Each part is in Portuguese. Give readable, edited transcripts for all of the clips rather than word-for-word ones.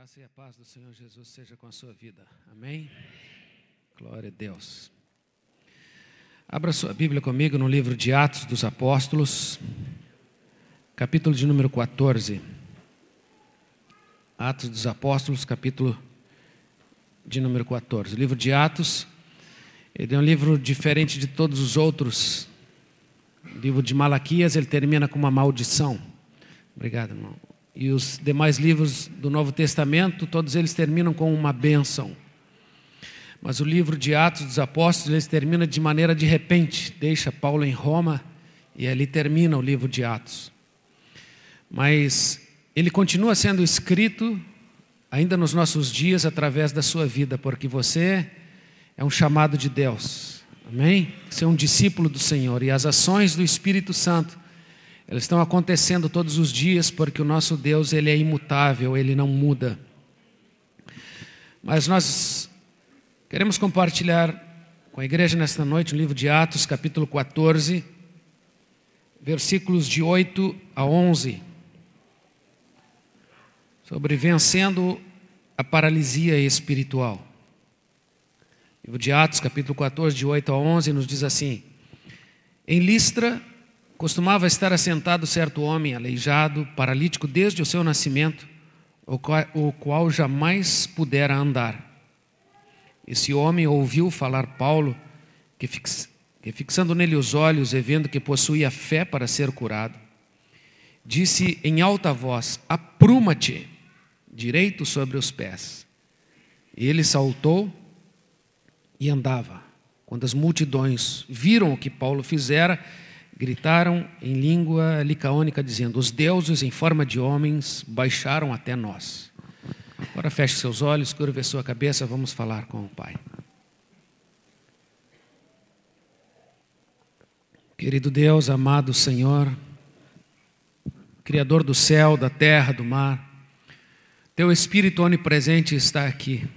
graça e a paz do Senhor Jesus seja com a sua vida. Amém? Glória a Deus. Abra sua Bíblia comigo no livro de Atos dos Apóstolos, capítulo de número 14. Atos dos Apóstolos, capítulo de número 14. O livro de Atos, ele é um livro diferente de todos os outros. O livro de Malaquias, ele termina com uma maldição. Obrigado, irmão. E os demais livros do Novo Testamento, todos eles terminam com uma bênção. Mas o livro de Atos dos Apóstolos, ele termina de maneira de repente. Deixa Paulo em Roma e ali termina o livro de Atos. Mas ele continua sendo escrito ainda nos nossos dias através da sua vida, porque você é um chamado de Deus. Amém? Você é um discípulo do Senhor e as ações do Espírito Santo, elas estão acontecendo todos os dias, porque o nosso Deus, ele é imutável, ele não muda. Mas nós queremos compartilhar com a igreja nesta noite o livro de Atos, capítulo 14, versículos de 8 a 11, sobre vencendo a paralisia espiritual. O livro de Atos, capítulo 14, de 8 a 11, nos diz assim: em Listra costumava estar assentado certo homem aleijado, paralítico desde o seu nascimento, o qual jamais pudera andar. Esse homem ouviu falar Paulo, que fixando nele os olhos e vendo que possuía fé para ser curado, disse em alta voz: apruma-te direito sobre os pés. E ele saltou e andava. Quando as multidões viram o que Paulo fizera, gritaram em língua licaônica, dizendo: os deuses em forma de homens baixaram até nós. Agora feche seus olhos, curve a sua cabeça, vamos falar com o Pai. Querido Deus, amado Senhor, Criador do céu, da terra, do mar, Teu Espírito onipresente está aqui.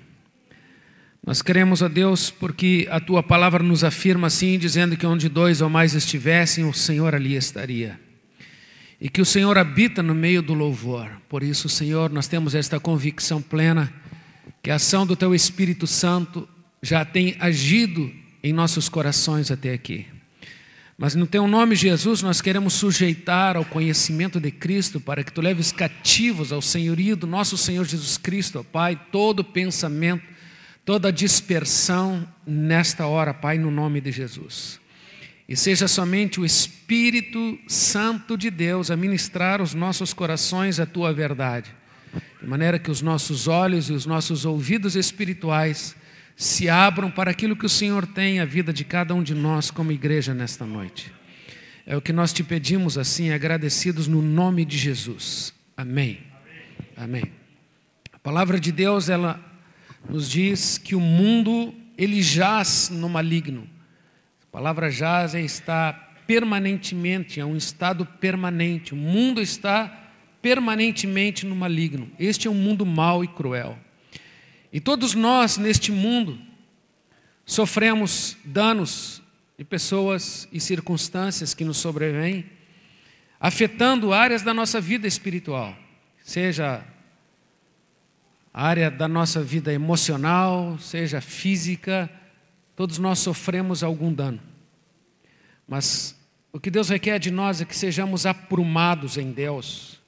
Nós queremos, ó Deus, porque a Tua palavra nos afirma assim, dizendo que onde dois ou mais estivessem, o Senhor ali estaria. E que o Senhor habita no meio do louvor. Por isso, Senhor, nós temos esta convicção plena que a ação do Teu Espírito Santo já tem agido em nossos corações até aqui. Mas no Teu nome, Jesus, nós queremos sujeitar ao conhecimento de Cristo, para que Tu leves cativos ao senhorio do nosso Senhor Jesus Cristo, ó Pai, todo pensamento, toda dispersão nesta hora, Pai, no nome de Jesus. E seja somente o Espírito Santo de Deus a ministrar aos nossos corações a Tua verdade, de maneira que os nossos olhos e os nossos ouvidos espirituais se abram para aquilo que o Senhor tem a vida de cada um de nós como igreja nesta noite. É o que nós te pedimos assim, agradecidos no nome de Jesus. Amém. Amém. A palavra de Deus, ela nos diz que o mundo, ele jaz no maligno. A palavra jaz é estar permanentemente, é um estado permanente. O mundo está permanentemente no maligno. Este é um mundo mau e cruel. E todos nós neste mundo sofremos danos de pessoas e circunstâncias que nos sobrevêm, afetando áreas da nossa vida espiritual, seja a área da nossa vida emocional, seja física, todos nós sofremos algum dano. Mas o que Deus requer de nós é que sejamos aprumados em Deus,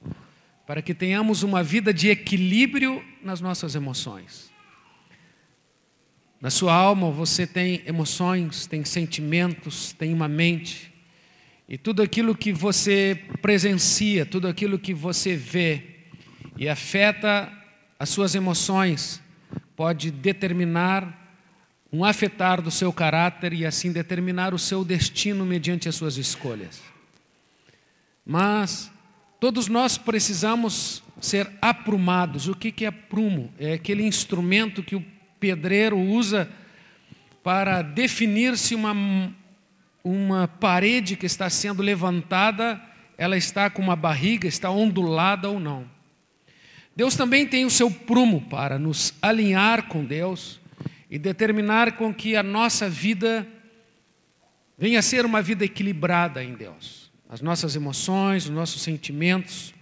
para que tenhamos uma vida de equilíbrio nas nossas emoções. Na sua alma você tem emoções, tem sentimentos, tem uma mente, e tudo aquilo que você presencia, tudo aquilo que você vê e afeta as suas emoções, pode determinar um afetar do seu caráter e assim determinar o seu destino mediante as suas escolhas. Mas todos nós precisamos ser aprumados. O que é aprumo? É aquele instrumento que o pedreiro usa para definir se uma parede que está sendo levantada, ela está com uma barriga, está ondulada ou não. Deus também tem o seu prumo para nos alinhar com Deus e determinar com que a nossa vida venha a ser uma vida equilibrada em Deus. As nossas emoções, os nossos sentimentos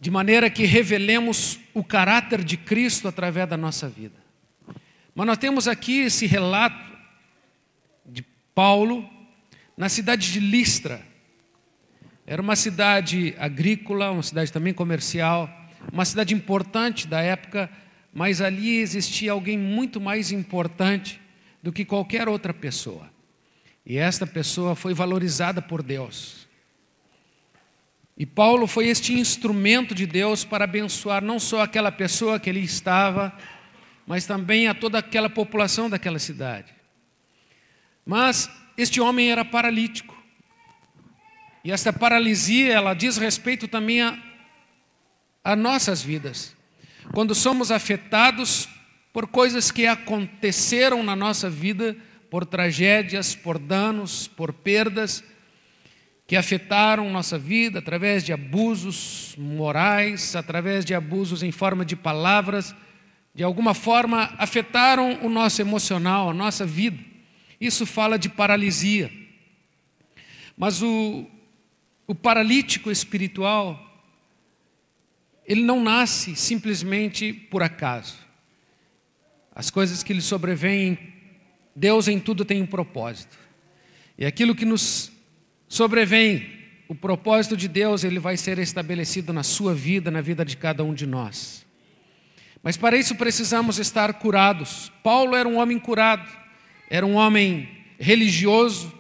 de maneira que revelemos o caráter de Cristo através da nossa vida. Mas nós temos aqui esse relato de Paulo na cidade de Listra. Era uma cidade agrícola, uma cidade também comercial, uma cidade importante da época, mas ali existia alguém muito mais importante do que qualquer outra pessoa. E esta pessoa foi valorizada por Deus. E Paulo foi este instrumento de Deus para abençoar não só aquela pessoa que ali estava, mas também a toda aquela população daquela cidade. Mas este homem era paralítico. E esta paralisia, ela diz respeito também a nossas vidas. Quando somos afetados por coisas que aconteceram na nossa vida, por tragédias, por danos, por perdas, que afetaram nossa vida através de abusos morais, através de abusos em forma de palavras, de alguma forma afetaram o nosso emocional, a nossa vida. Isso fala de paralisia. Mas o paralítico espiritual, ele não nasce simplesmente por acaso. As coisas que lhe sobrevêm, Deus em tudo tem um propósito. E aquilo que nos sobrevém, o propósito de Deus, ele vai ser estabelecido na sua vida, na vida de cada um de nós. Mas para isso precisamos estar curados. Paulo era um homem curado, era um homem religioso,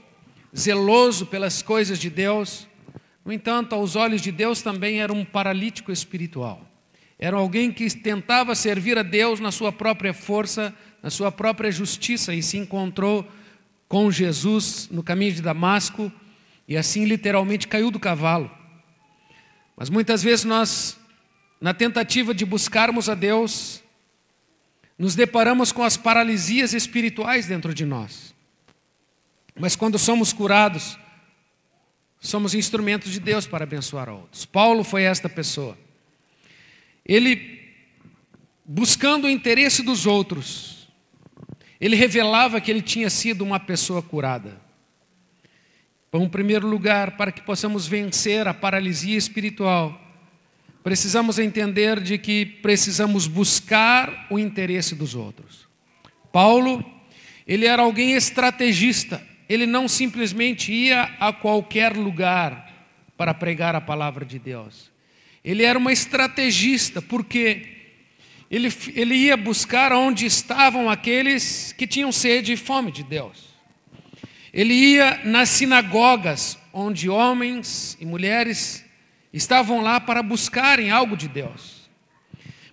zeloso pelas coisas de Deus. No entanto, aos olhos de Deus também era um paralítico espiritual. Era alguém que tentava servir a Deus na sua própria força, na sua própria justiça, e se encontrou com Jesus no caminho de Damasco, e assim literalmente caiu do cavalo. Mas muitas vezes nós, na tentativa de buscarmos a Deus, nos deparamos com as paralisias espirituais dentro de nós. Mas quando somos curados, somos instrumentos de Deus para abençoar outros. Paulo foi esta pessoa. Ele, buscando o interesse dos outros, ele revelava que ele tinha sido uma pessoa curada. Em primeiro lugar, para que possamos vencer a paralisia espiritual, precisamos entender de que precisamos buscar o interesse dos outros. Paulo, ele era alguém estrategista. Ele não simplesmente ia a qualquer lugar para pregar a palavra de Deus. Ele era uma estrategista, porque ele ia buscar onde estavam aqueles que tinham sede e fome de Deus. Ele ia nas sinagogas, onde homens e mulheres estavam lá para buscarem algo de Deus.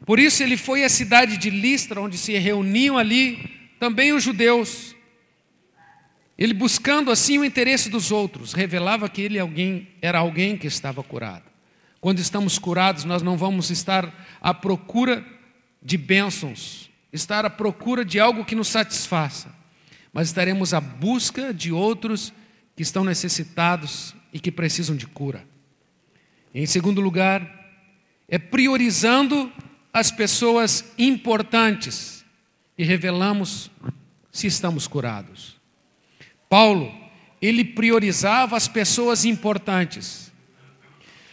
Por isso ele foi à cidade de Listra, onde se reuniam ali também os judeus. Ele, buscando assim o interesse dos outros, revelava que ele era alguém que estava curado. Quando estamos curados, nós não vamos estar à procura de bênçãos, estar à procura de algo que nos satisfaça, mas estaremos à busca de outros que estão necessitados e que precisam de cura. Em segundo lugar, é priorizando as pessoas importantes e revelamos se estamos curados. Paulo, ele priorizava as pessoas importantes.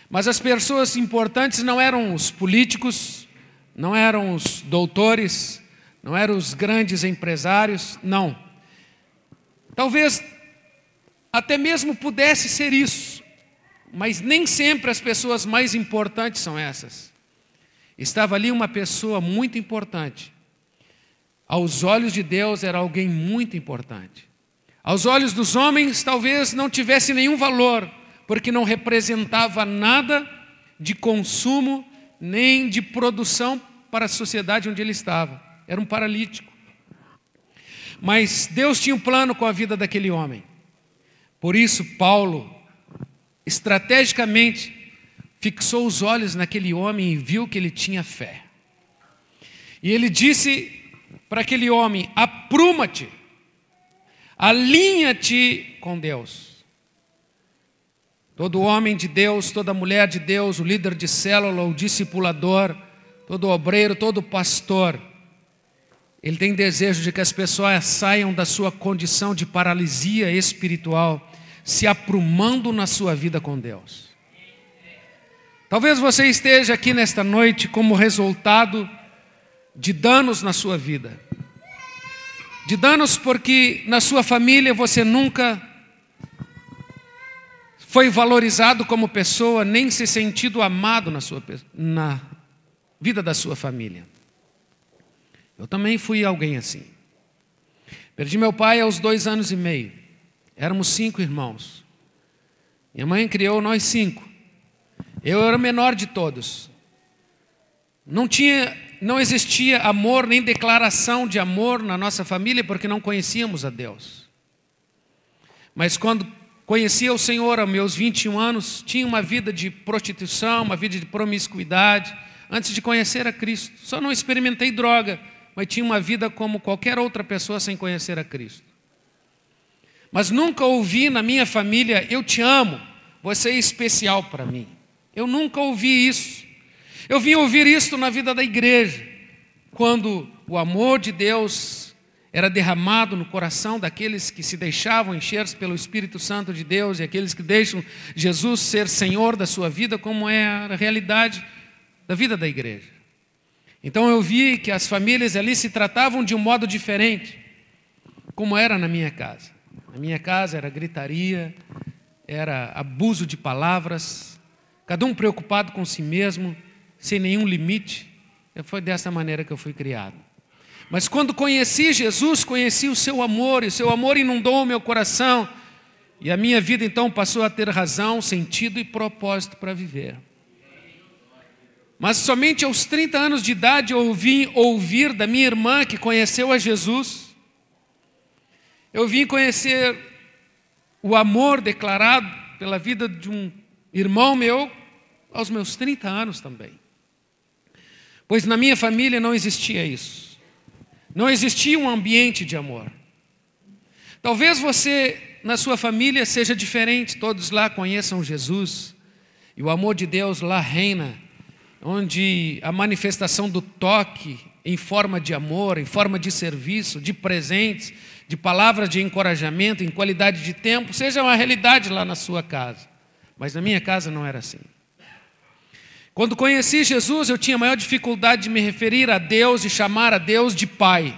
Mas as pessoas importantes não eram os políticos, não eram os doutores, não eram os grandes empresários, não. Talvez até mesmo pudesse ser isso, mas nem sempre as pessoas mais importantes são essas. Estava ali uma pessoa muito importante. Aos olhos de Deus era alguém muito importante. Aos olhos dos homens talvez não tivesse nenhum valor, porque não representava nada de consumo, nem de produção para a sociedade onde ele estava. Era um paralítico. Mas Deus tinha um plano com a vida daquele homem. Por isso, Paulo, estrategicamente, fixou os olhos naquele homem e viu que ele tinha fé. E ele disse para aquele homem: apruma-te, alinha-te com Deus. Todo homem de Deus, toda mulher de Deus, o líder de célula, o discipulador, todo obreiro, todo pastor, ele tem desejo de que as pessoas saiam da sua condição de paralisia espiritual, se aprumando na sua vida com Deus. Talvez você esteja aqui nesta noite como resultado de danos na sua vida. De danos porque na sua família você nunca foi valorizado como pessoa, nem se sentido amado na vida da sua família. Eu também fui alguém assim. Perdi meu pai aos 2 anos e meio. Éramos 5 irmãos. Minha mãe criou nós 5. Eu era o menor de todos. Não existia amor, nem declaração de amor na nossa família, porque não conhecíamos a Deus. Mas quando conhecia o Senhor aos meus 21 anos, tinha uma vida de prostituição, uma vida de promiscuidade, antes de conhecer a Cristo. Só não experimentei droga, mas tinha uma vida como qualquer outra pessoa sem conhecer a Cristo. Mas nunca ouvi na minha família, eu te amo, você é especial para mim. Eu nunca ouvi isso. Eu vim ouvir isso na vida da igreja, quando o amor de Deus era derramado no coração daqueles que se deixavam encher pelo Espírito Santo de Deus e aqueles que deixam Jesus ser Senhor da sua vida, como é a realidade da vida da igreja. Então eu vi que as famílias ali se tratavam de um modo diferente, como era na minha casa. Na minha casa era gritaria, era abuso de palavras, cada um preocupado com si mesmo, sem nenhum limite. Foi dessa maneira que eu fui criado. Mas quando conheci Jesus, conheci o seu amor, e o seu amor inundou o meu coração, e a minha vida então passou a ter razão, sentido e propósito para viver. Mas somente aos 30 anos de idade eu vim ouvir da minha irmã que conheceu a Jesus. Eu vim conhecer o amor declarado pela vida de um irmão meu aos meus 30 anos também. Pois na minha família não existia isso. Não existia um ambiente de amor. Talvez você, na sua família, seja diferente. Todos lá conheçam Jesus. E o amor de Deus lá reina. Onde a manifestação do toque em forma de amor, em forma de serviço, de presentes, de palavras de encorajamento, em qualidade de tempo, seja uma realidade lá na sua casa. Mas na minha casa não era assim. Quando conheci Jesus, eu tinha maior dificuldade de me referir a Deus e chamar a Deus de Pai.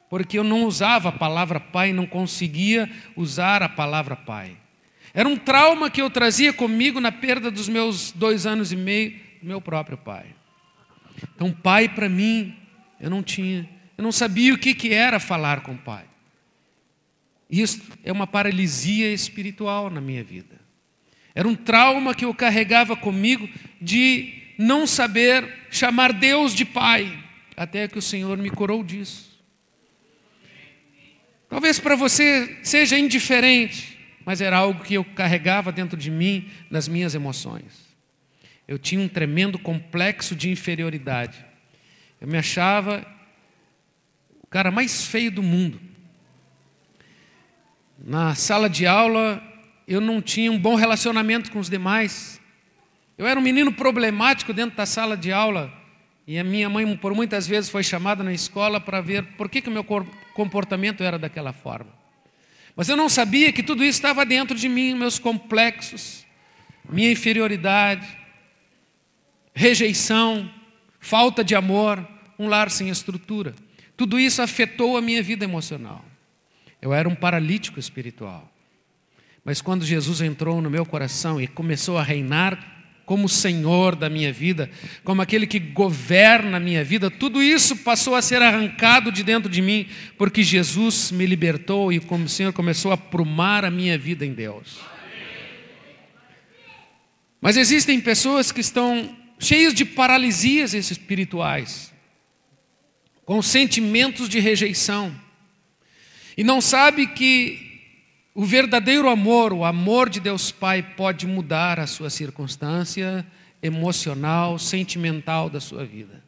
Porque eu não usava a palavra Pai, não conseguia usar a palavra Pai. Era um trauma que eu trazia comigo na perda dos meus 2 anos e meio do meu próprio pai. Então, pai para mim, eu não sabia o que era falar com pai. Isso é uma paralisia espiritual na minha vida. Era um trauma que eu carregava comigo de não saber chamar Deus de Pai, até que o Senhor me curou disso. Talvez para você seja indiferente, mas era algo que eu carregava dentro de mim, nas minhas emoções. Eu tinha um tremendo complexo de inferioridade. Eu me achava o cara mais feio do mundo. Na sala de aula, eu não tinha um bom relacionamento com os demais. Eu era um menino problemático dentro da sala de aula. E a minha mãe, por muitas vezes, foi chamada na escola para ver por que o meu comportamento era daquela forma. Mas eu não sabia que tudo isso estava dentro de mim, meus complexos, minha inferioridade, rejeição, falta de amor, um lar sem estrutura. Tudo isso afetou a minha vida emocional. Eu era um paralítico espiritual. Mas quando Jesus entrou no meu coração e começou a reinar como Senhor da minha vida, como aquele que governa a minha vida, tudo isso passou a ser arrancado de dentro de mim, porque Jesus me libertou e como o Senhor começou a aprumar a minha vida em Deus. Mas existem pessoas que estão cheias de paralisias espirituais, com sentimentos de rejeição, e não sabe que o verdadeiro amor, o amor de Deus Pai, pode mudar a sua circunstância emocional, sentimental da sua vida.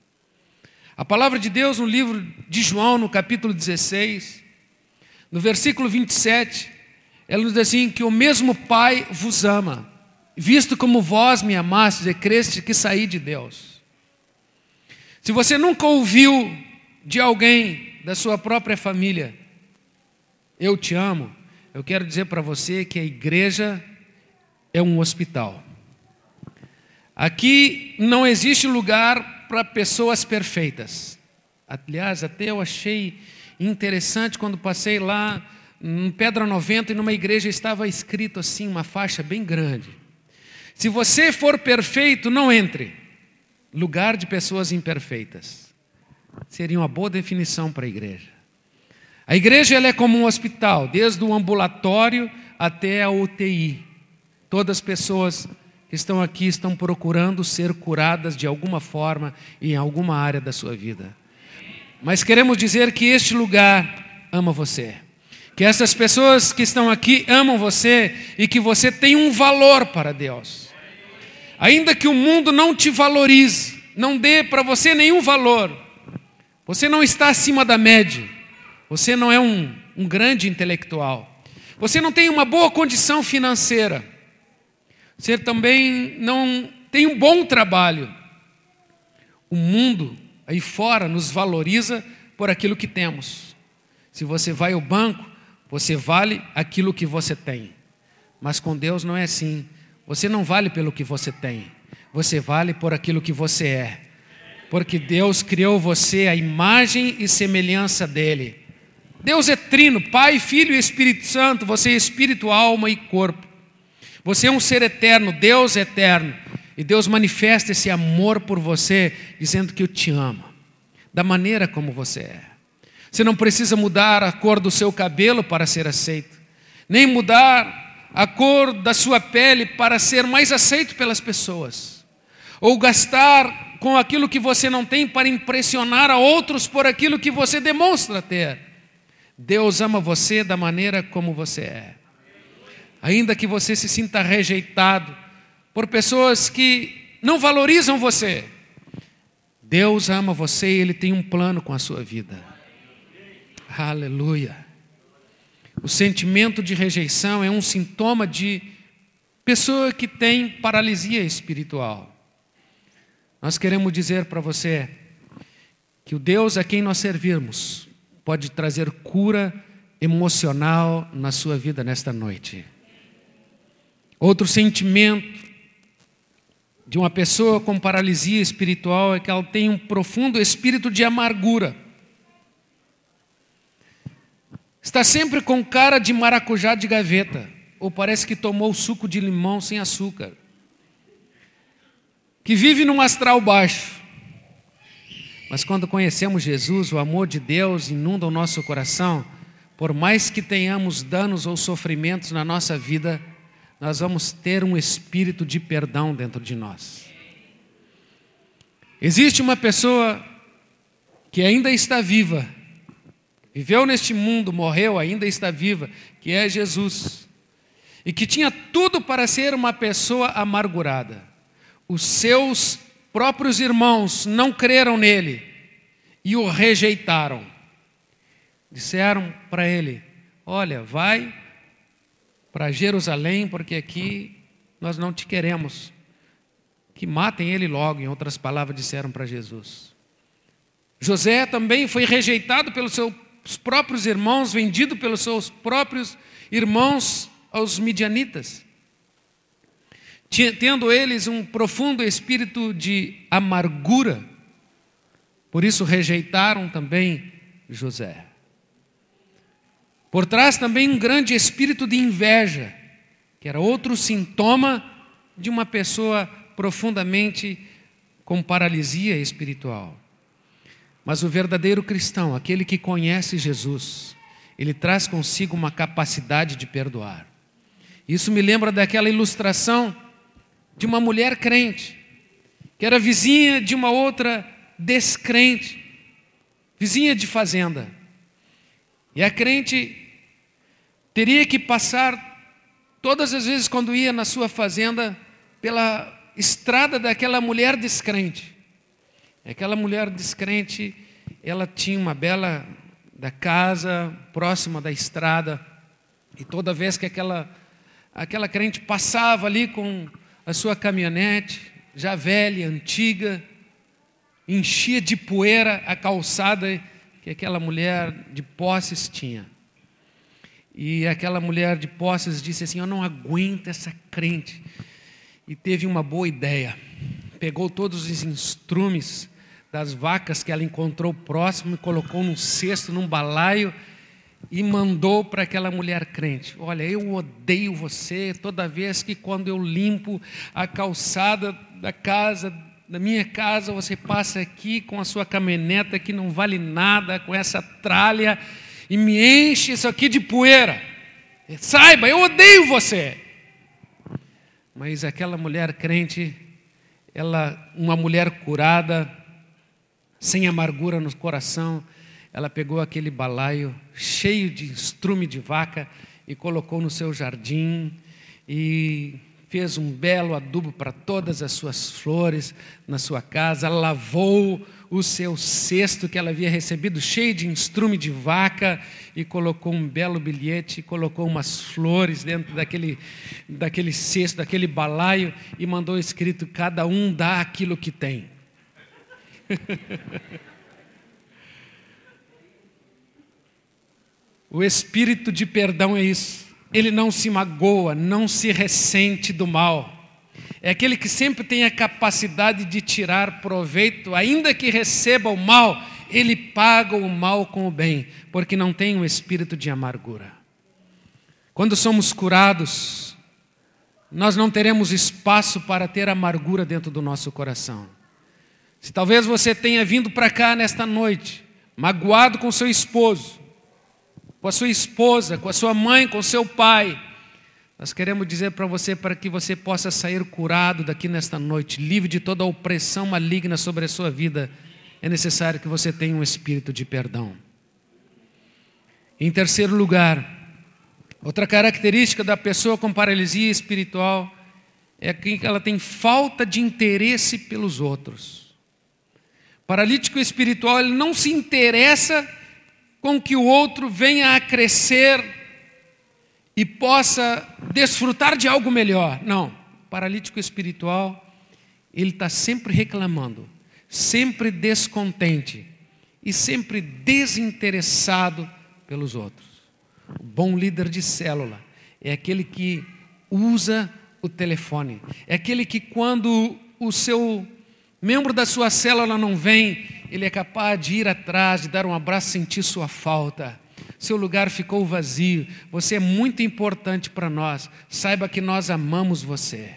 A palavra de Deus no livro de João, no capítulo 16, no versículo 27, ela nos diz assim, que o mesmo Pai vos ama, visto como vós me amastes e crestes que saí de Deus. Se você nunca ouviu de alguém da sua própria família, eu te amo, eu quero dizer para você que a igreja é um hospital. Aqui não existe lugar para pessoas perfeitas. Aliás, até eu achei interessante quando passei lá em Pedra 90 e numa igreja estava escrito assim, uma faixa bem grande: se você for perfeito, não entre. Lugar de pessoas imperfeitas. Seria uma boa definição para a igreja. A igreja ela é como um hospital, desde o ambulatório até a UTI. Todas as pessoas que estão aqui estão procurando ser curadas de alguma forma em alguma área da sua vida. Mas queremos dizer que este lugar ama você. Que essas pessoas que estão aqui amam você e que você tem um valor para Deus. Ainda que o mundo não te valorize, não dê para você nenhum valor, você não está acima da média, você não é um grande intelectual, você não tem uma boa condição financeira, você também não tem um bom trabalho. O mundo aí fora nos valoriza por aquilo que temos. Se você vai ao banco, você vale aquilo que você tem. Mas com Deus não é assim. Você não vale pelo que você tem. Você vale por aquilo que você é. Porque Deus criou você à imagem e semelhança dEle. Deus é trino, Pai, Filho e Espírito Santo. Você é espírito, alma e corpo. Você é um ser eterno, Deus é eterno. E Deus manifesta esse amor por você, dizendo que eu te amo, da maneira como você é. Você não precisa mudar a cor do seu cabelo para ser aceito, nem mudar a cor da sua pele para ser mais aceito pelas pessoas, ou gastar com aquilo que você não tem para impressionar a outros por aquilo que você demonstra ter. Deus ama você da maneira como você é. Ainda que você se sinta rejeitado por pessoas que não valorizam você, Deus ama você e Ele tem um plano com a sua vida. Aleluia. O sentimento de rejeição é um sintoma de pessoa que tem paralisia espiritual. Nós queremos dizer para você que o Deus a quem nós servimos pode trazer cura emocional na sua vida nesta noite. Outro sentimento de uma pessoa com paralisia espiritual é que ela tem um profundo espírito de amargura. Está sempre com cara de maracujá de gaveta, ou parece que tomou suco de limão sem açúcar. Que vive num astral baixo. Mas quando conhecemos Jesus, o amor de Deus inunda o nosso coração. Por mais que tenhamos danos ou sofrimentos na nossa vida, nós vamos ter um espírito de perdão dentro de nós. Existe uma pessoa que ainda está viva, viveu neste mundo, morreu, ainda está viva, que é Jesus, e que tinha tudo para ser uma pessoa amargurada. Os seus próprios irmãos não creram nele e o rejeitaram. Disseram para ele: olha, vai para Jerusalém, porque aqui nós não te queremos. Que matem ele logo, em outras palavras, disseram para Jesus. José também foi rejeitado pelos seus próprios irmãos, vendido pelos seus próprios irmãos aos midianitas, tendo eles um profundo espírito de amargura. Por isso rejeitaram também José. Por trás também um grande espírito de inveja, que era outro sintoma de uma pessoa profundamente com paralisia espiritual. Mas o verdadeiro cristão, aquele que conhece Jesus, ele traz consigo uma capacidade de perdoar. Isso me lembra daquela ilustração de uma mulher crente, que era vizinha de uma outra descrente, vizinha de fazenda. E a crente teria que passar, todas as vezes quando ia na sua fazenda, pela estrada daquela mulher descrente. Aquela mulher descrente, ela tinha uma bela da casa, próxima da estrada, e toda vez que aquela crente passava ali com a sua caminhonete, já velha, antiga, enchia de poeira a calçada que aquela mulher de posses tinha. E aquela mulher de posses disse assim: eu não aguento essa crente. e teve uma boa ideia. Pegou todos os estrumes das vacas que ela encontrou próximo e colocou num cesto, num balaio, e mandou para aquela mulher crente: olha, eu odeio você toda vez que quando eu limpo a calçada da minha casa, você passa aqui com a sua caminhoneta que não vale nada, com essa tralha, e me enche isso aqui de poeira. Saiba, eu odeio você. Mas aquela mulher crente, uma mulher curada, sem amargura no coração, ela pegou aquele balaio cheio de estrume de vaca e colocou no seu jardim e fez um belo adubo para todas as suas flores na sua casa, lavou o seu cesto que ela havia recebido cheio de estrume de vaca e colocou um belo bilhete, colocou umas flores dentro daquele cesto, daquele balaio, e mandou escrito: cada um dá aquilo que tem. O espírito de perdão é isso. Ele não se magoa, não se ressente do mal. É aquele que sempre tem a capacidade de tirar proveito, ainda que receba o mal, ele paga o mal com o bem, porque não tem um espírito de amargura. Quando somos curados, nós não teremos espaço para ter amargura dentro do nosso coração. Se talvez você tenha vindo para cá nesta noite, magoado com seu esposo, com a sua esposa, com a sua mãe, com o seu pai, nós queremos dizer para você, para que você possa sair curado daqui nesta noite, livre de toda a opressão maligna sobre a sua vida, é necessário que você tenha um espírito de perdão. Em terceiro lugar, outra característica da pessoa com paralisia espiritual é que ela tem falta de interesse pelos outros. Paralítico espiritual, ele não se interessa com que o outro venha a crescer e possa desfrutar de algo melhor. Não, paralítico espiritual, ele está sempre reclamando, sempre descontente e sempre desinteressado pelos outros. O bom líder de célula é aquele que usa o telefone, é aquele que quando o seu membro da sua célula não vem, ele é capaz de ir atrás, de dar um abraço, sentir sua falta. Seu lugar ficou vazio, você é muito importante para nós, saiba que nós amamos você.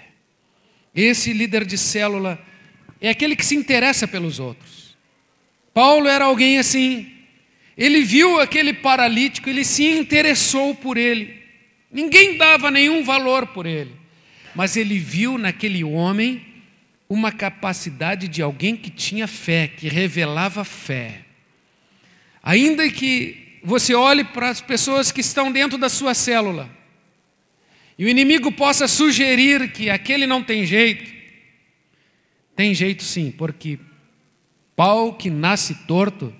Esse líder de célula é aquele que se interessa pelos outros. Paulo era alguém assim, ele viu aquele paralítico, ele se interessou por ele, ninguém dava nenhum valor por ele, mas ele viu naquele homem uma capacidade de alguém que tinha fé, que revelava fé. Ainda que você olhe para as pessoas que estão dentro da sua célula e o inimigo possa sugerir que aquele não tem jeito sim, porque pau que nasce torto,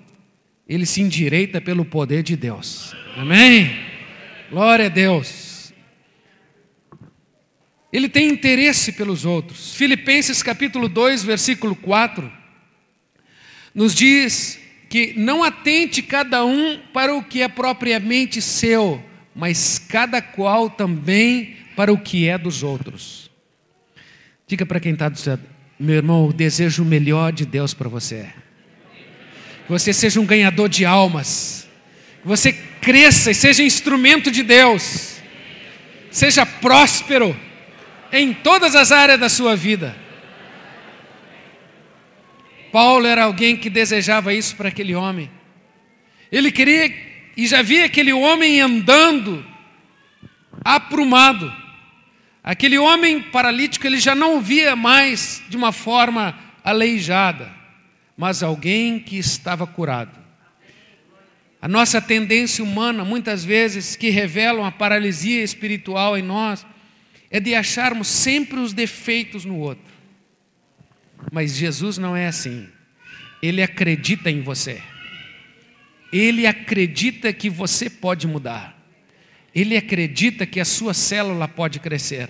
ele se endireita pelo poder de Deus. Amém? Glória a Deus. Ele tem interesse pelos outros. Filipenses capítulo 2, versículo 4, nos diz que não atente cada um para o que é propriamente seu, mas cada qual também para o que é dos outros. Diga para quem está do seu lado: meu irmão, eu desejo o melhor de Deus para você. Que você seja um ganhador de almas, que você cresça e seja instrumento de Deus, seja próspero em todas as áreas da sua vida. Paulo era alguém que desejava isso para aquele homem. Ele queria e já via aquele homem andando aprumado. Aquele homem paralítico, ele já não via mais de uma forma aleijada, mas alguém que estava curado. A nossa tendência humana, muitas vezes, que revelam a paralisia espiritual em nós, é de acharmos sempre os defeitos no outro. Mas Jesus não é assim. Ele acredita em você. Ele acredita que você pode mudar. Ele acredita que a sua célula pode crescer.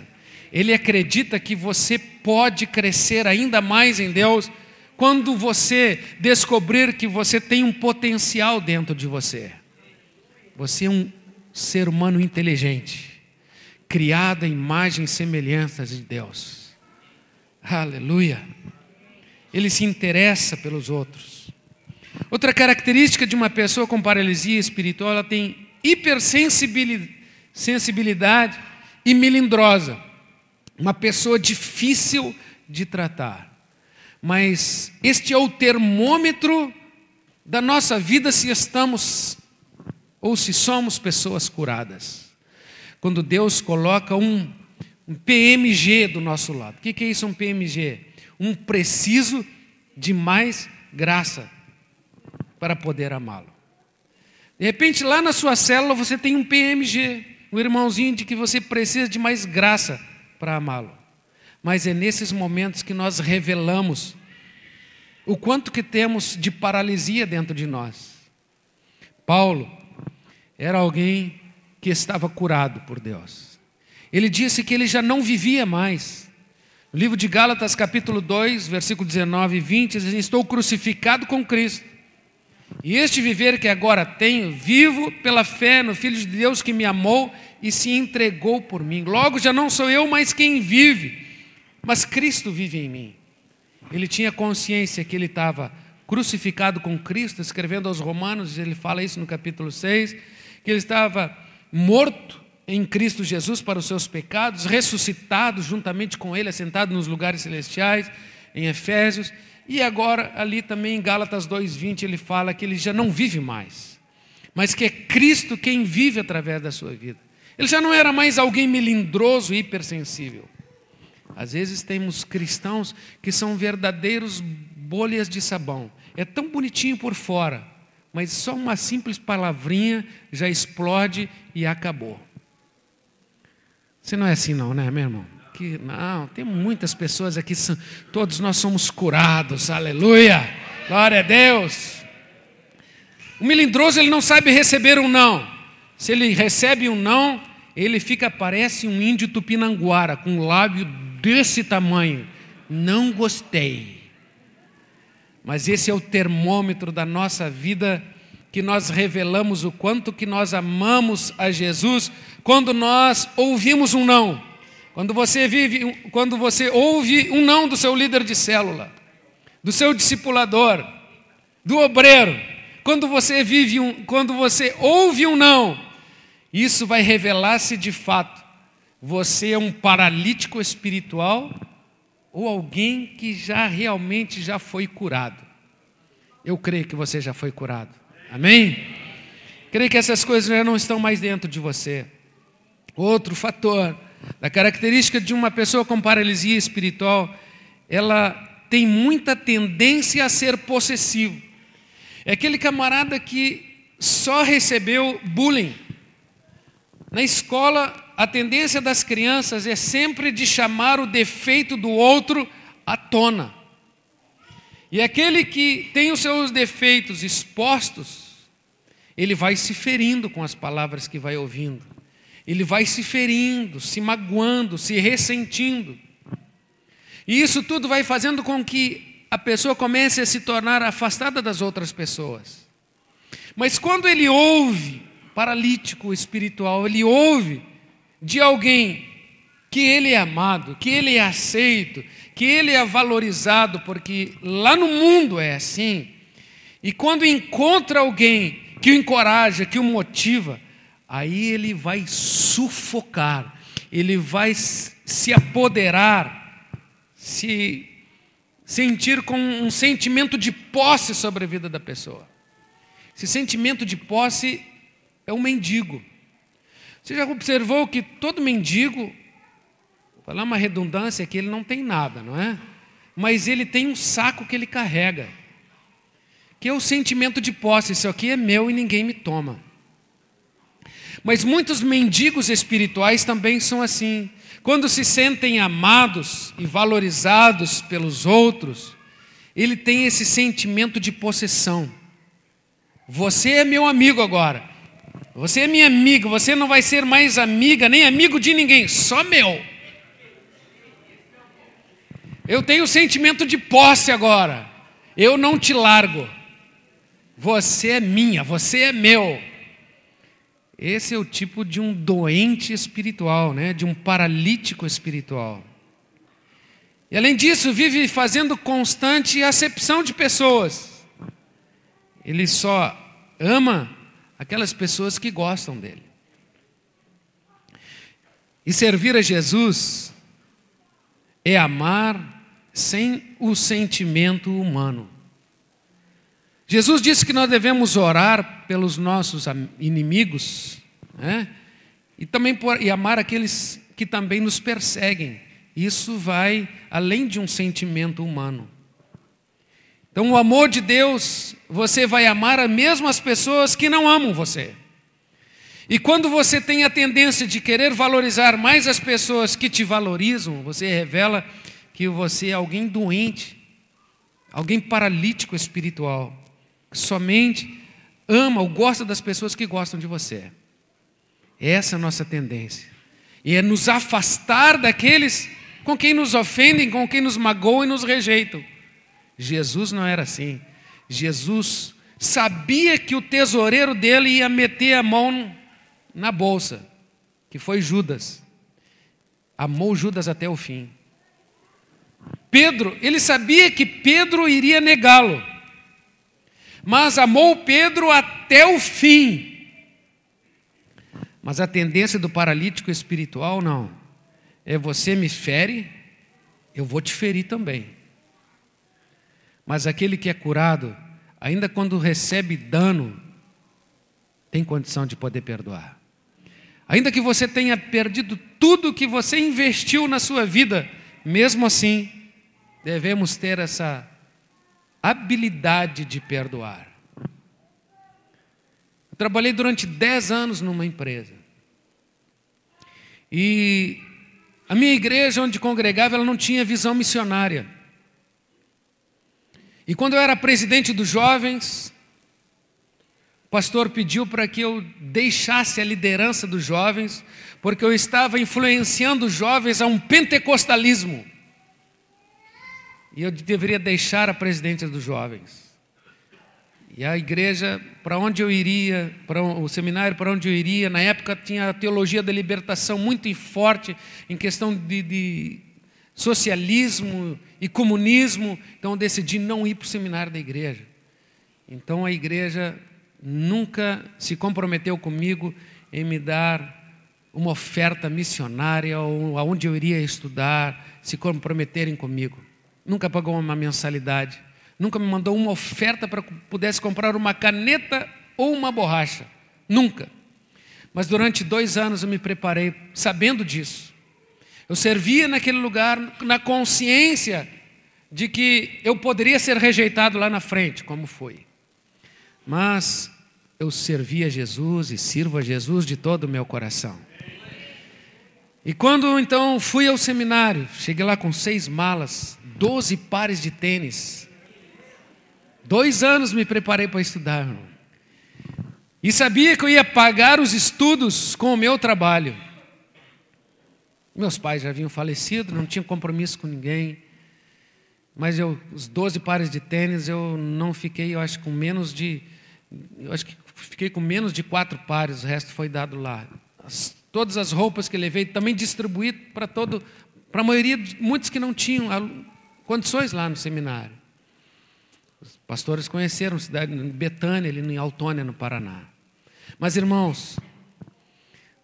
Ele acredita que você pode crescer ainda mais em Deus quando você descobrir que você tem um potencial dentro de você. Você é um ser humano inteligente, criado à imagem e semelhança de Deus. Aleluia. Ele se interessa pelos outros. Outra característica de uma pessoa com paralisia espiritual, ela tem hipersensibilidade e melindrosa. Uma pessoa difícil de tratar. Mas este é o termômetro da nossa vida se estamos ou se somos pessoas curadas. Quando Deus coloca um PMG do nosso lado. O que é isso, um PMG? Um preciso de mais graça para poder amá-lo. De repente, lá na sua célula, você tem um PMG, um irmãozinho de que você precisa de mais graça para amá-lo. Mas é nesses momentos que nós revelamos o quanto que temos de paralisia dentro de nós. Paulo era alguém que estava curado por Deus. Ele disse que ele já não vivia mais. No livro de Gálatas, capítulo 2, versículo 19 e 20, diz: estou crucificado com Cristo. E este viver que agora tenho, vivo pela fé no Filho de Deus que me amou e se entregou por mim. Logo já não sou eu mais quem vive, mas Cristo vive em mim. Ele tinha consciência que ele estava crucificado com Cristo, escrevendo aos Romanos, ele fala isso no capítulo 6, que ele estava morto em Cristo Jesus para os seus pecados, ressuscitado juntamente com ele, assentado nos lugares celestiais, em Efésios, e agora ali também em Gálatas 2:20 ele fala que ele já não vive mais, mas que é Cristo quem vive através da sua vida. Ele já não era mais alguém melindroso e hipersensível. Às vezes temos cristãos que são verdadeiros bolhas de sabão. É tão bonitinho por fora, mas só uma simples palavrinha já explode e acabou. Você não é assim não, né, meu irmão? Não, tem muitas pessoas aqui, todos nós somos curados, aleluia, glória a Deus. O melindroso, ele não sabe receber um não. Se ele recebe um não, ele parece um índio tupinanguara, com um lábio desse tamanho. Não gostei. Mas esse é o termômetro da nossa vida, que nós revelamos o quanto que nós amamos a Jesus, quando nós ouvimos um não. Quando você ouve um não do seu líder de célula, do seu discipulador, do obreiro, quando você ouve um não, isso vai revelar se de fato você é um paralítico espiritual ou alguém que realmente já foi curado. Eu creio que você já foi curado. Amém? Creio que essas coisas já não estão mais dentro de você. Outro fator da característica de uma pessoa com paralisia espiritual, ela tem muita tendência a ser possessivo. É aquele camarada que só recebeu bullying. Na escola, a tendência das crianças é sempre de chamar o defeito do outro à tona. E aquele que tem os seus defeitos expostos, ele vai se ferindo com as palavras que vai ouvindo. Ele vai se ferindo, se magoando, se ressentindo. E isso tudo vai fazendo com que a pessoa comece a se tornar afastada das outras pessoas. Mas quando ele ouve, paralítico espiritual, ele ouve de alguém que ele é amado, que ele é aceito, que ele é valorizado, porque lá no mundo é assim. E quando encontra alguém que o encoraja, que o motiva, aí ele vai sufocar, ele vai se apoderar, se sentir com um sentimento de posse sobre a vida da pessoa. Esse sentimento de posse é um mendigo. Você já observou que todo mendigo, vou falar uma redundância aqui, ele não tem nada, não é? Mas ele tem um saco que ele carrega, que é o sentimento de posse. Isso aqui é meu e ninguém me toma. Mas muitos mendigos espirituais também são assim. Quando se sentem amados e valorizados pelos outros, ele tem esse sentimento de possessão. Você é meu amigo agora. Você é minha amiga. Você não vai ser mais amiga, nem amigo de ninguém. Só meu. Eu tenho o sentimento de posse agora. Eu não te largo. Você é minha, você é meu. Esse é o tipo de um doente espiritual, né? De um paralítico espiritual. E além disso, vive fazendo constante acepção de pessoas. Ele só ama aquelas pessoas que gostam dele. E servir a Jesus é amar sem o sentimento humano. Jesus disse que nós devemos orar pelos nossos inimigos, né? E também amar aqueles que também nos perseguem. Isso vai além de um sentimento humano. Então, o amor de Deus, você vai amar mesmo as pessoas que não amam você. E quando você tem a tendência de querer valorizar mais as pessoas que te valorizam, você revela que você é alguém doente, alguém paralítico espiritual, que somente ama ou gosta das pessoas que gostam de você. Essa é a nossa tendência. E é nos afastar daqueles com quem nos ofendem, com quem nos magoam e nos rejeitam. Jesus não era assim. Jesus sabia que o tesoureiro dele ia meter a mão na bolsa, que foi Judas. Amou Judas até o fim. Pedro, ele sabia que Pedro iria negá-lo, mas amou Pedro até o fim. Mas a tendência do paralítico espiritual não. É você me fere, eu vou te ferir também. Mas aquele que é curado, ainda quando recebe dano, tem condição de poder perdoar. Ainda que você tenha perdido tudo que você investiu na sua vida, mesmo assim, devemos ter essa habilidade de perdoar. Eu trabalhei durante 10 anos numa empresa. E a minha igreja onde congregava, ela não tinha visão missionária. E quando eu era presidente dos jovens, o pastor pediu para que eu deixasse a liderança dos jovens, porque eu estava influenciando os jovens a um pentecostalismo. E eu deveria deixar a presidência dos jovens. E a igreja, para onde eu iria, para o seminário para onde eu iria, na época tinha a teologia da libertação muito forte em questão de socialismo e comunismo, então eu decidi não ir para o seminário da igreja. Então a igreja nunca se comprometeu comigo em me dar uma oferta missionária ou aonde eu iria estudar, se comprometerem comigo. Nunca pagou uma mensalidade, nunca me mandou uma oferta para que pudesse comprar uma caneta ou uma borracha, nunca. Mas durante 2 anos eu me preparei sabendo disso. Eu servia naquele lugar na consciência de que eu poderia ser rejeitado lá na frente, como foi. Mas eu servi a Jesus e sirvo a Jesus de todo o meu coração. E quando então fui ao seminário, cheguei lá com 6 malas, 12 pares de tênis. 2 anos me preparei para estudar, irmão. E sabia que eu ia pagar os estudos com o meu trabalho. Meus pais já haviam falecido, não tinham compromisso com ninguém. Mas os 12 pares de tênis, eu não fiquei, eu acho que fiquei com menos de 4 pares, o resto foi dado lá. Todas as roupas que levei, também distribuí para a maioria, muitos que não tinham condições lá no seminário. Os pastores conheceram a cidade de Betânia, ali em Autônia, no Paraná. Mas, irmãos,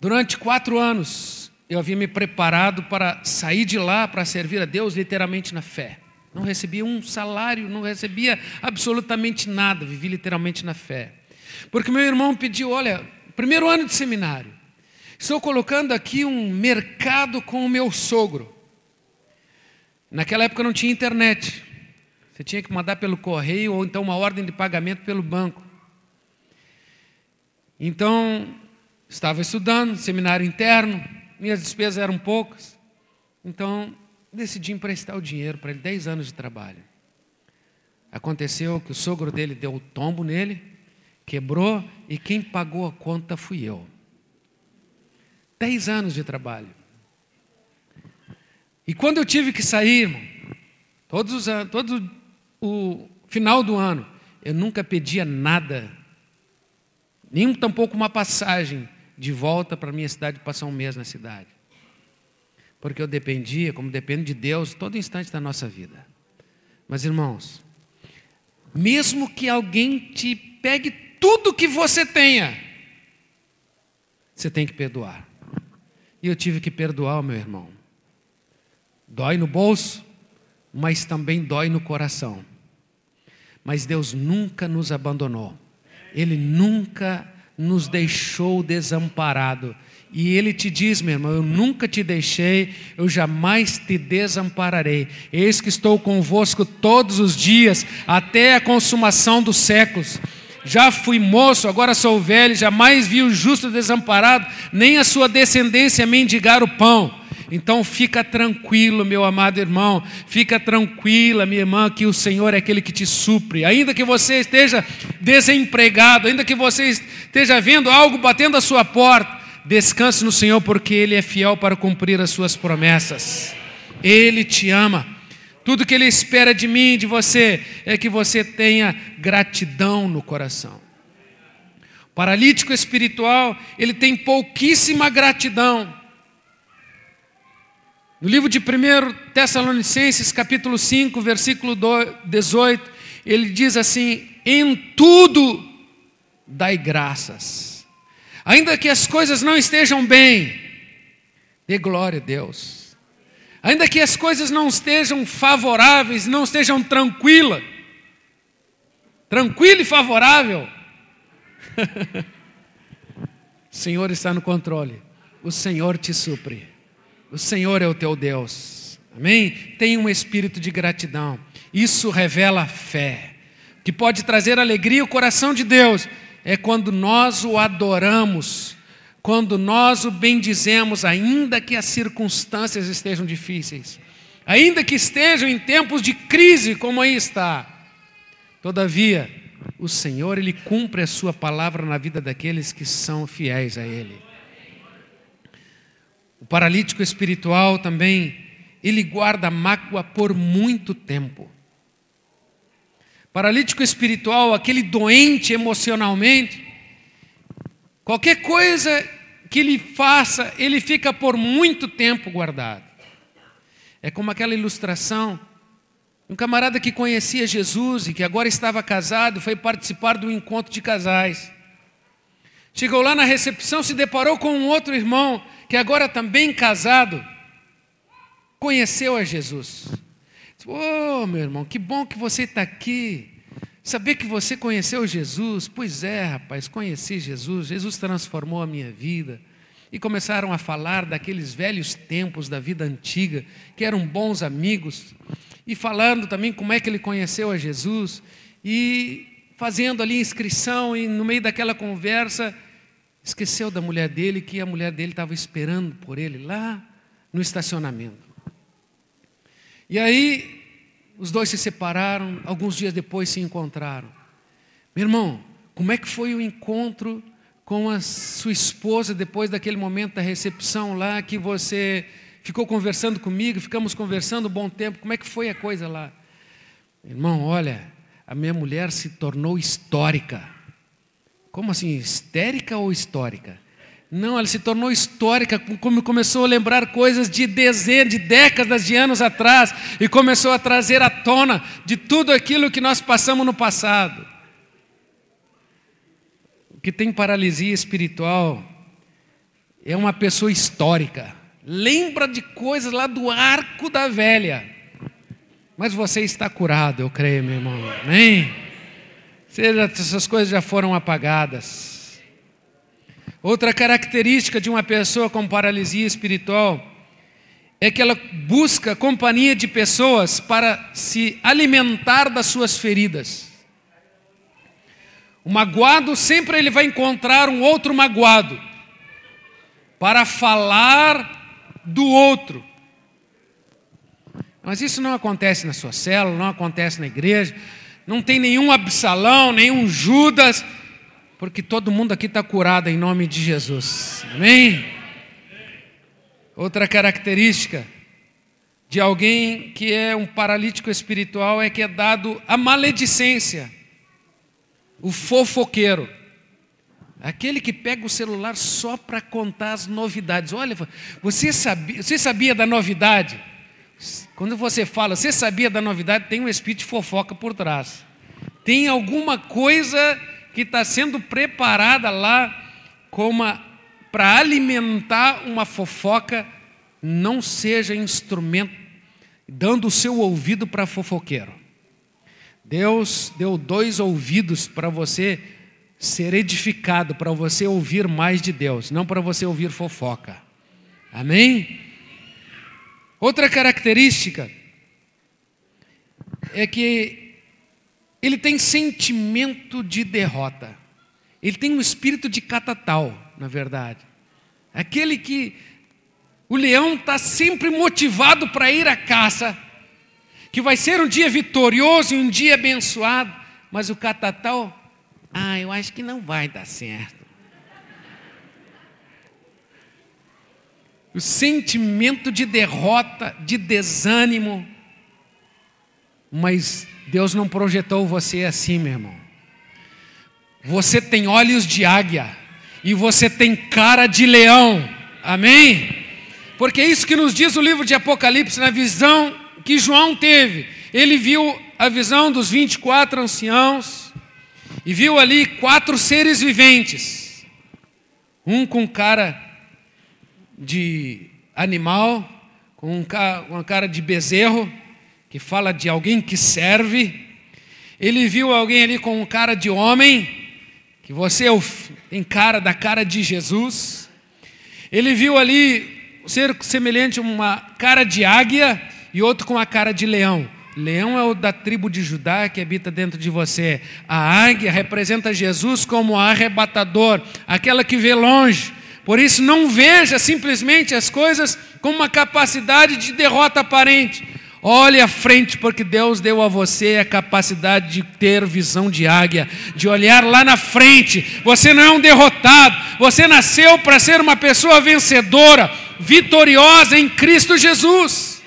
durante 4 anos, eu havia me preparado para sair de lá, para servir a Deus literalmente na fé. Não recebia um salário, não recebia absolutamente nada, vivi literalmente na fé. Porque meu irmão pediu, olha, 1º ano de seminário, estou colocando aqui um mercado com o meu sogro. Naquela época não tinha internet. Você tinha que mandar pelo correio ou então uma ordem de pagamento pelo banco. Então, estava estudando, seminário interno, minhas despesas eram poucas. Então, decidi emprestar o dinheiro para ele, 10 anos de trabalho. Aconteceu que o sogro dele deu um tombo nele, quebrou, e quem pagou a conta fui eu. 10 anos de trabalho. E quando eu tive que sair, irmão, todo o final do ano, eu nunca pedia nada, nem tampouco uma passagem de volta para a minha cidade, passar um mês na cidade. porque eu dependia, como dependo de Deus, todo instante da nossa vida. Mas, irmãos, mesmo que alguém te pegue tudo que você tenha, você tem que perdoar. E eu tive que perdoar o meu irmão. Dói no bolso, mas também dói no coração. Mas Deus nunca nos abandonou. Ele nunca nos deixou desamparado. E Ele te diz, meu irmão, eu nunca te deixei, eu jamais te desampararei. Eis que estou convosco todos os dias, até a consumação dos séculos. Já fui moço, agora sou velho, jamais vi o justo desamparado, nem a sua descendência mendigar o pão. Então fica tranquilo, meu amado irmão, fica tranquila, minha irmã, que o Senhor é aquele que te supre. Ainda que você esteja desempregado, ainda que você esteja vendo algo batendo à sua porta, descanse no Senhor, porque Ele é fiel para cumprir as suas promessas. Ele te ama. Tudo que Ele espera de mim e de você é que você tenha gratidão no coração. O paralítico espiritual, ele tem pouquíssima gratidão. No livro de 1 Tessalonicenses, capítulo 5, versículo 18, ele diz assim: em tudo dai graças. Ainda que as coisas não estejam bem, dê glória a Deus. Ainda que as coisas não estejam favoráveis, não estejam tranquila e favorável, o Senhor está no controle, o Senhor te supre. O Senhor é o teu Deus, amém? Tenha um espírito de gratidão, isso revela fé. O que pode trazer alegria ao coração de Deus é quando nós o adoramos, quando nós o bendizemos, ainda que as circunstâncias estejam difíceis, ainda que estejam em tempos de crise, como aí está. Todavia, o Senhor, Ele cumpre a sua palavra na vida daqueles que são fiéis a Ele. O paralítico espiritual também, ele guarda mágoa por muito tempo. Paralítico espiritual, aquele doente emocionalmente, qualquer coisa que ele faça, ele fica por muito tempo guardado. É como aquela ilustração, um camarada que conhecia Jesus e que agora estava casado, foi participar do encontro de casais. Chegou lá na recepção, se deparou com um outro irmão, que agora também casado, conheceu a Jesus. Oh, meu irmão, que bom que você está aqui. Saber que você conheceu Jesus. Pois é, rapaz, conheci Jesus. Jesus transformou a minha vida. E começaram a falar daqueles velhos tempos da vida antiga, que eram bons amigos. E falando também como é que ele conheceu a Jesus. E fazendo ali inscrição, e no meio daquela conversa, esqueceu da mulher dele, que a mulher dele estava esperando por ele lá no estacionamento. E aí, os dois se separaram, alguns dias depois se encontraram. Meu irmão, como é que foi o encontro com a sua esposa depois daquele momento da recepção lá, que você ficou conversando comigo, ficamos conversando um bom tempo, como é que foi a coisa lá? Meu irmão, olha, a minha mulher se tornou histórica. Como assim, histérica ou histórica? Não, ela se tornou histórica, como começou a lembrar coisas de dezenas, de décadas de anos atrás, e começou a trazer à tona de tudo aquilo que nós passamos no passado. O que tem paralisia espiritual é uma pessoa histórica, lembra de coisas lá do arco da velha, mas você está curado, eu creio, meu irmão, amém? Essas coisas já foram apagadas. Outra característica de uma pessoa com paralisia espiritual é que ela busca companhia de pessoas para se alimentar das suas feridas. O magoado sempre ele vai encontrar um outro magoado para falar do outro. Mas isso não acontece na sua célula, não acontece na igreja. Não tem nenhum Absalão, nenhum Judas, porque todo mundo aqui está curado em nome de Jesus. Amém? Outra característica de alguém que é um paralítico espiritual é que é dado a maledicência, o fofoqueiro. Aquele que pega o celular só para contar as novidades. Olha, você sabia da novidade? Quando você fala, você sabia da novidade, tem um espírito de fofoca por trás. Tem alguma coisa que está sendo preparada lá para alimentar uma fofoca. Não seja instrumento, dando o seu ouvido para fofoqueiro. Deus deu 2 ouvidos para você ser edificado, para você ouvir mais de Deus, não para você ouvir fofoca. Amém? Outra característica é que ele tem sentimento de derrota. Ele tem um espírito de catatal, na verdade. Aquele que o leão está sempre motivado para ir à caça, que vai ser um dia vitorioso e um dia abençoado, mas o catatal, eu acho que não vai dar certo. O sentimento de derrota, de desânimo, mas Deus não projetou você assim, meu irmão. Você tem olhos de águia e você tem cara de leão, amém? Porque é isso que nos diz o livro de Apocalipse, na visão que João teve. Ele viu a visão dos 24 anciãos e viu ali 4 seres viventes. Um com cara de animal, com uma cara de bezerro, que fala de alguém que serve. Ele viu alguém ali com cara de homem, que você tem da cara de Jesus. Ele viu ali ser semelhante a uma cara de águia e outro com a cara de leão. Leão é o da tribo de Judá que habita dentro de você. A águia representa Jesus como arrebatador, aquela que vê longe. Por isso não veja simplesmente as coisas com uma capacidade de derrota aparente. Olhe à frente, porque Deus deu a você a capacidade de ter visão de águia, de olhar lá na frente. Você não é um derrotado, você nasceu para ser uma pessoa vencedora, vitoriosa em Cristo Jesus.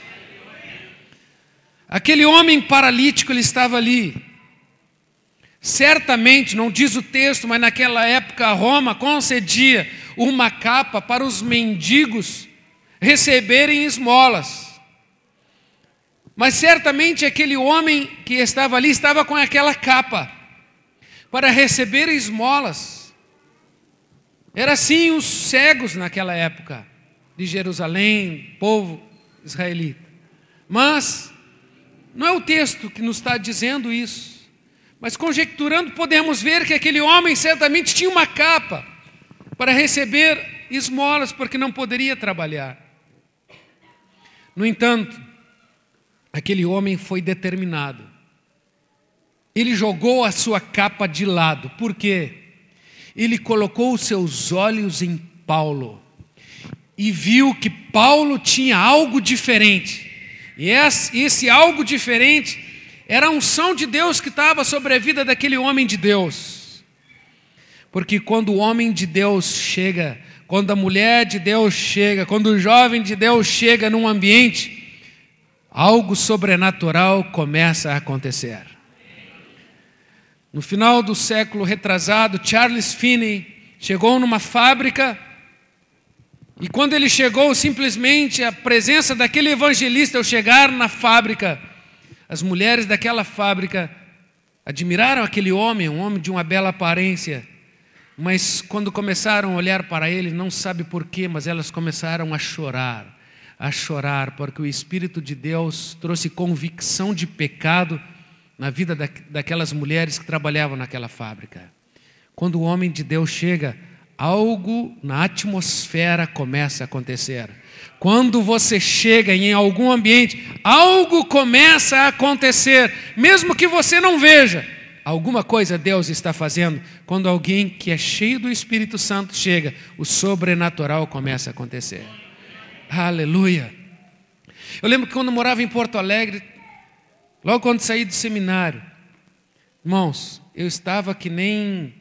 Aquele homem paralítico, ele estava ali. Certamente, não diz o texto, mas naquela época Roma concedia uma capa para os mendigos receberem esmolas. Mas certamente aquele homem que estava ali estava com aquela capa para receber esmolas. Era assim os cegos naquela época de Jerusalém, povo israelita. Mas não é o texto que nos está dizendo isso. Mas conjecturando, podemos ver que aquele homem certamente tinha uma capa para receber esmolas, porque não poderia trabalhar. No entanto, aquele homem foi determinado. Ele jogou a sua capa de lado. Por quê? Ele colocou os seus olhos em Paulo e viu que Paulo tinha algo diferente. E esse algo diferente era a unção de Deus que estava sobre a vida daquele homem de Deus. Porque quando o homem de Deus chega, quando a mulher de Deus chega, quando o jovem de Deus chega num ambiente, algo sobrenatural começa a acontecer. No final do século retrasado, Charles Finney chegou numa fábrica e quando ele chegou, simplesmente a presença daquele evangelista ao chegar na fábrica, as mulheres daquela fábrica admiraram aquele homem, um homem de uma bela aparência, mas quando começaram a olhar para ele, não sabe porquê, mas elas começaram a chorar, porque o Espírito de Deus trouxe convicção de pecado na vida daquelas mulheres que trabalhavam naquela fábrica. Quando o homem de Deus chega, algo na atmosfera começa a acontecer. Quando você chega em algum ambiente, algo começa a acontecer, mesmo que você não veja. Alguma coisa Deus está fazendo. Quando alguém que é cheio do Espírito Santo chega, o sobrenatural começa a acontecer. Aleluia. Eu lembro que quando eu morava em Porto Alegre, logo quando saí do seminário, irmãos, eu estava que nem,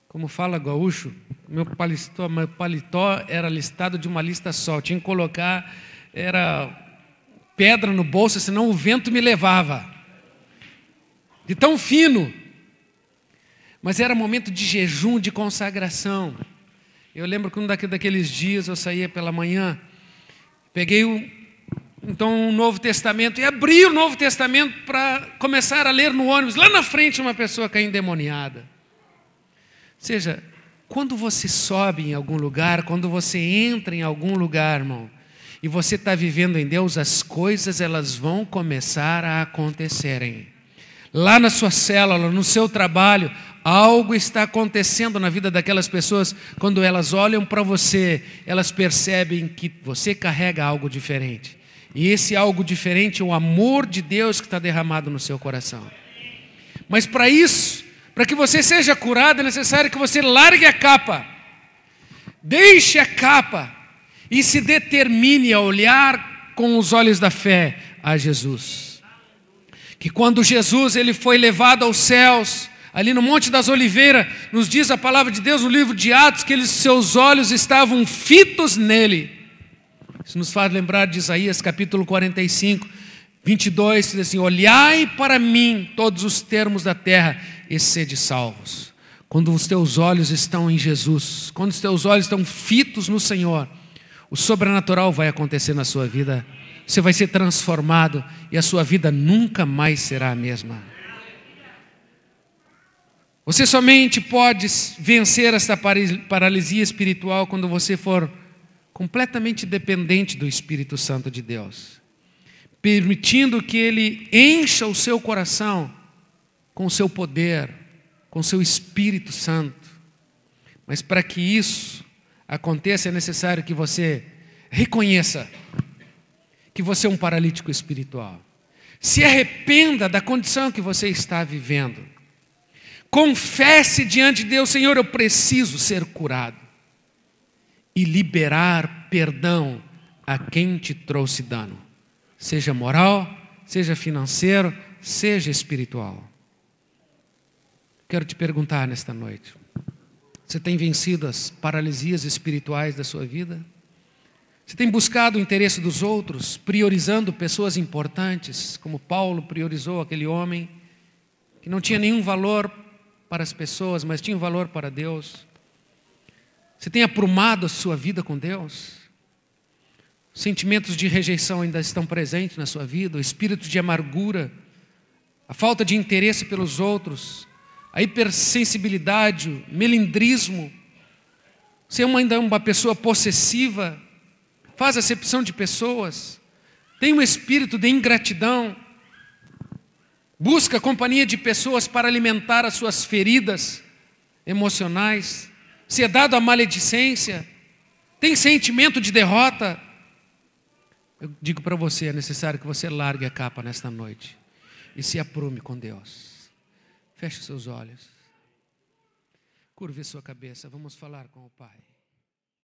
como fala gaúcho, meu paletó era listado de uma lista só, tinha que colocar, era pedra no bolso, senão o vento me levava, de tão fino. Mas era momento de jejum, de consagração. Eu lembro que um daqueles dias eu saía pela manhã, peguei um Novo Testamento e abri o Novo Testamento para começar a ler no ônibus. Lá na frente uma pessoa caiu endemoniada. Ou seja, quando você sobe em algum lugar, quando você entra em algum lugar, irmão, e você está vivendo em Deus, as coisas elas vão começar a acontecerem. Lá na sua célula, no seu trabalho, algo está acontecendo na vida daquelas pessoas. Quando elas olham para você, elas percebem que você carrega algo diferente. E esse algo diferente é o amor de Deus que está derramado no seu coração. Mas para isso, para que você seja curado, é necessário que você largue a capa. Deixe a capa e se determine a olhar com os olhos da fé a Jesus. Que quando Jesus ele foi levado aos céus, ali no Monte das Oliveiras, nos diz a palavra de Deus no livro de Atos, que seus olhos estavam fitos nele. Isso nos faz lembrar de Isaías capítulo 45, 22, que diz assim: olhai para mim todos os termos da terra e sede salvos. Quando os teus olhos estão em Jesus, quando os teus olhos estão fitos no Senhor, o sobrenatural vai acontecer na sua vida. Você vai ser transformado e a sua vida nunca mais será a mesma. Você somente pode vencer essa paralisia espiritual quando você for completamente dependente do Espírito Santo de Deus, permitindo que Ele encha o seu coração com o seu poder, com o seu Espírito Santo. Mas para que isso aconteça, é necessário que você reconheça que você é um paralítico espiritual. Se arrependa da condição que você está vivendo. Confesse diante de Deus: Senhor, eu preciso ser curado. E liberar perdão a quem te trouxe dano. Seja moral, seja financeiro, seja espiritual. Quero te perguntar nesta noite: você tem vencido as paralisias espirituais da sua vida? Você tem buscado o interesse dos outros, priorizando pessoas importantes, como Paulo priorizou aquele homem que não tinha nenhum valor para as pessoas, mas tinha um valor para Deus? Você tem aprumado a sua vida com Deus? Sentimentos de rejeição ainda estão presentes na sua vida, o espírito de amargura, a falta de interesse pelos outros, a hipersensibilidade, o melindrismo. Você ainda é uma pessoa possessiva, faz acepção de pessoas, tem um espírito de ingratidão, busca a companhia de pessoas para alimentar as suas feridas emocionais, se é dado à maledicência, tem sentimento de derrota. Eu digo para você, é necessário que você largue a capa nesta noite e se aprume com Deus. Feche seus olhos, curve sua cabeça, vamos falar com o Pai.